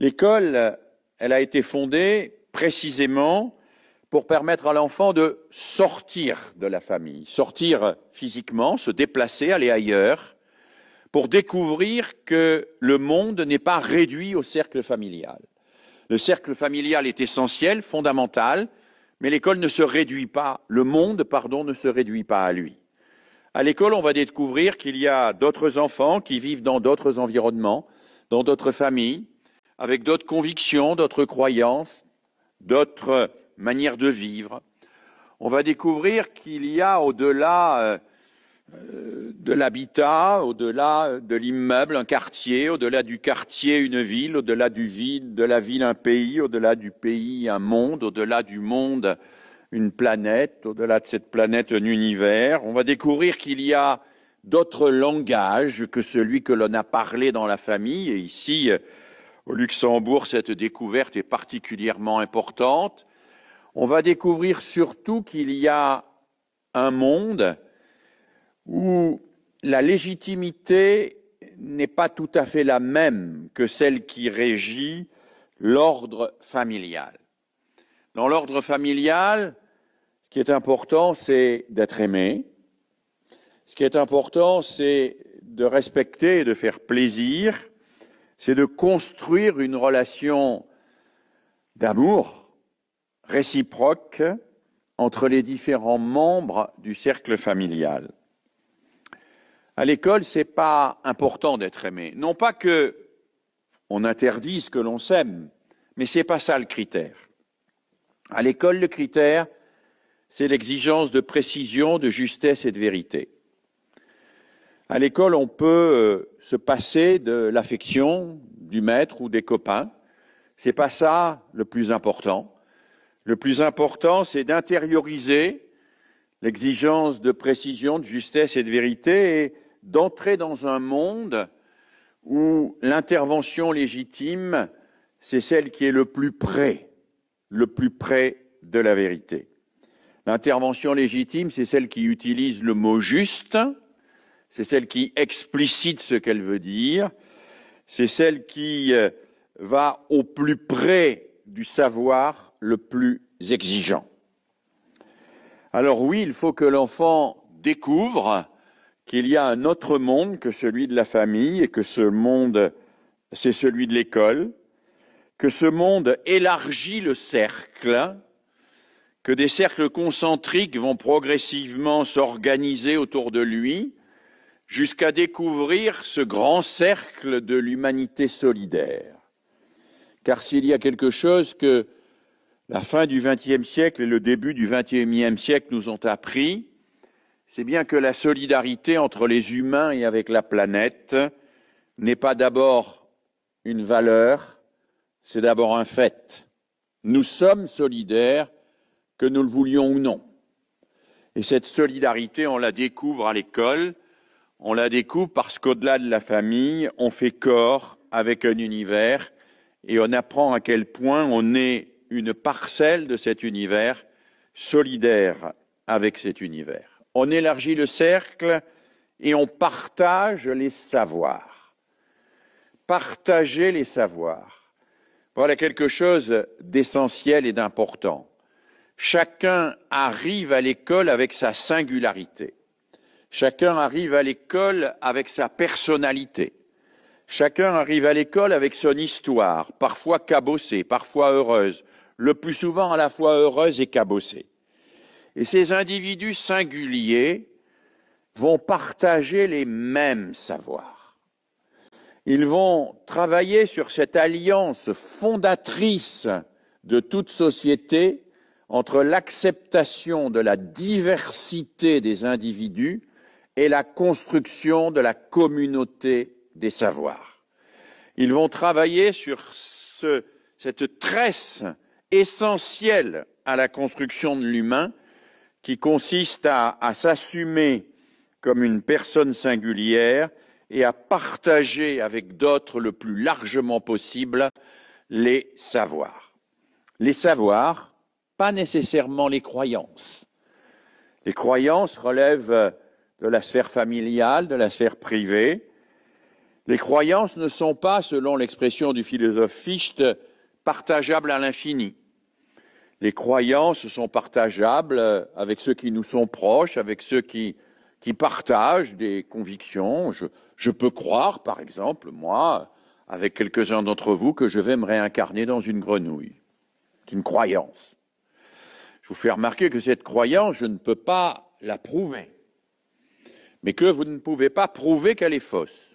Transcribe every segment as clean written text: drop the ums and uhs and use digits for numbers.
L'école, elle a été fondée précisément pour permettre à l'enfant de sortir de la famille, sortir physiquement, se déplacer, aller ailleurs, pour découvrir que le monde n'est pas réduit au cercle familial. Le cercle familial est essentiel, fondamental, mais l'école ne se réduit pas, le monde, pardon, ne se réduit pas à lui. À l'école, on va découvrir qu'il y a d'autres enfants qui vivent dans d'autres environnements, dans d'autres familles, avec d'autres convictions, d'autres croyances, d'autres manières de vivre. On va découvrir qu'il y a au-delà de l'habitat, au-delà de l'immeuble, un quartier, au-delà du quartier, une ville, au-delà de la ville, un pays, au-delà du pays, un monde, au-delà du monde, une planète, au-delà de cette planète, un univers. On va découvrir qu'il y a d'autres langages que celui que l'on a parlé dans la famille. Et ici, au Luxembourg, cette découverte est particulièrement importante. On va découvrir surtout qu'il y a un monde où la légitimité n'est pas tout à fait la même que celle qui régit l'ordre familial. Dans l'ordre familial, ce qui est important, c'est d'être aimé. Ce qui est important, c'est de respecter et de faire plaisir. C'est de construire une relation d'amour réciproque entre les différents membres du cercle familial. À l'école, ce n'est pas important d'être aimé. Non pas qu'on interdise que l'on s'aime, mais ce n'est pas ça le critère. À l'école, le critère, c'est l'exigence de précision, de justesse et de vérité. À l'école, on peut se passer de l'affection du maître ou des copains. Ce n'est pas ça le plus important. Le plus important, c'est d'intérioriser l'exigence de précision, de justesse et de vérité et d'entrer dans un monde où l'intervention légitime, c'est celle qui est le plus près de la vérité. L'intervention légitime, c'est celle qui utilise le mot juste, c'est celle qui explicite ce qu'elle veut dire, c'est celle qui va au plus près du savoir le plus exigeant. Alors oui, il faut que l'enfant découvre qu'il y a un autre monde que celui de la famille et que ce monde, c'est celui de l'école, que ce monde élargit le cercle, que des cercles concentriques vont progressivement s'organiser autour de lui jusqu'à découvrir ce grand cercle de l'humanité solidaire. Car s'il y a quelque chose que la fin du XXe siècle et le début du XXIe siècle nous ont appris, c'est bien que la solidarité entre les humains et avec la planète n'est pas d'abord une valeur, c'est d'abord un fait. Nous sommes solidaires, que nous le voulions ou non. Et cette solidarité, on la découvre à l'école, on la découvre parce qu'au-delà de la famille, on fait corps avec un univers et on apprend à quel point on est une parcelle de cet univers, solidaire avec cet univers. On élargit le cercle et on partage les savoirs. Partager les savoirs. Voilà quelque chose d'essentiel et d'important. Chacun arrive à l'école avec sa singularité. Chacun arrive à l'école avec sa personnalité. Chacun arrive à l'école avec son histoire, parfois cabossée, parfois heureuse, le plus souvent à la fois heureuse et cabossée. Et ces individus singuliers vont partager les mêmes savoirs. Ils vont travailler sur cette alliance fondatrice de toute société entre l'acceptation de la diversité des individus et la construction de la communauté des savoirs. Ils vont travailler sur cette tresse essentielle à la construction de l'humain qui consiste à s'assumer comme une personne singulière et à partager avec d'autres le plus largement possible les savoirs. Les savoirs, pas nécessairement les croyances. Les croyances relèvent de la sphère familiale, de la sphère privée. Les croyances ne sont pas, selon l'expression du philosophe Fichte, partageables à l'infini. Les croyances sont partageables avec ceux qui nous sont proches, avec ceux qui partagent des convictions. Je peux croire, par exemple, moi, avec quelques-uns d'entre vous, que je vais me réincarner dans une grenouille. C'est une croyance. Je vous fais remarquer que cette croyance, je ne peux pas la prouver, mais que vous ne pouvez pas prouver qu'elle est fausse.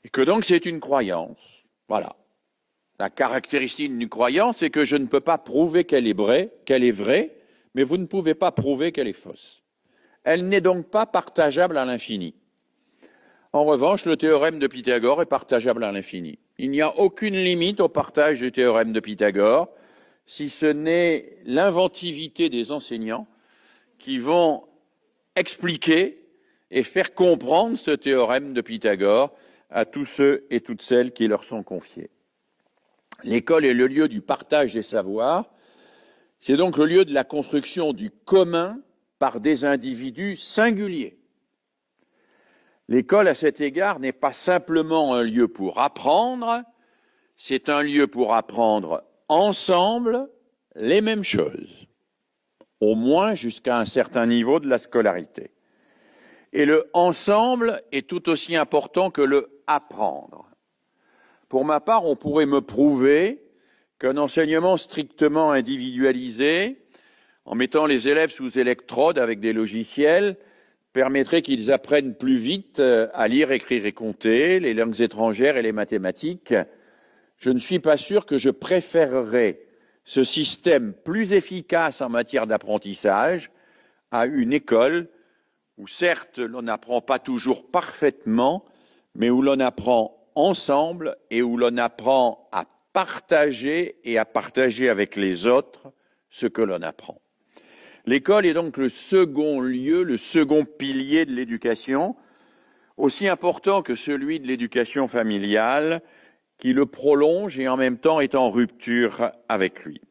Et que donc c'est une croyance. Voilà. La caractéristique d'une croyance, c'est que je ne peux pas prouver qu'elle est vraie, mais vous ne pouvez pas prouver qu'elle est fausse. Elle n'est donc pas partageable à l'infini. En revanche, le théorème de Pythagore est partageable à l'infini. Il n'y a aucune limite au partage du théorème de Pythagore, si ce n'est l'inventivité des enseignants qui vont expliquer et faire comprendre ce théorème de Pythagore à tous ceux et toutes celles qui leur sont confiés. L'école est le lieu du partage des savoirs, c'est donc le lieu de la construction du commun par des individus singuliers. L'école, à cet égard, n'est pas simplement un lieu pour apprendre, c'est un lieu pour apprendre ensemble les mêmes choses, au moins jusqu'à un certain niveau de la scolarité. Et le ensemble est tout aussi important que le apprendre. Pour ma part, on pourrait me prouver qu'un enseignement strictement individualisé, en mettant les élèves sous électrodes avec des logiciels, permettrait qu'ils apprennent plus vite à lire, écrire et compter, les langues étrangères et les mathématiques. Je ne suis pas sûr que je préférerais ce système plus efficace en matière d'apprentissage à une école où certes l'on n'apprend pas toujours parfaitement, mais où l'on apprend ensemble et où l'on apprend à partager et à partager avec les autres ce que l'on apprend. L'école est donc le second lieu, le second pilier de l'éducation, aussi important que celui de l'éducation familiale, qui le prolonge et en même temps est en rupture avec lui.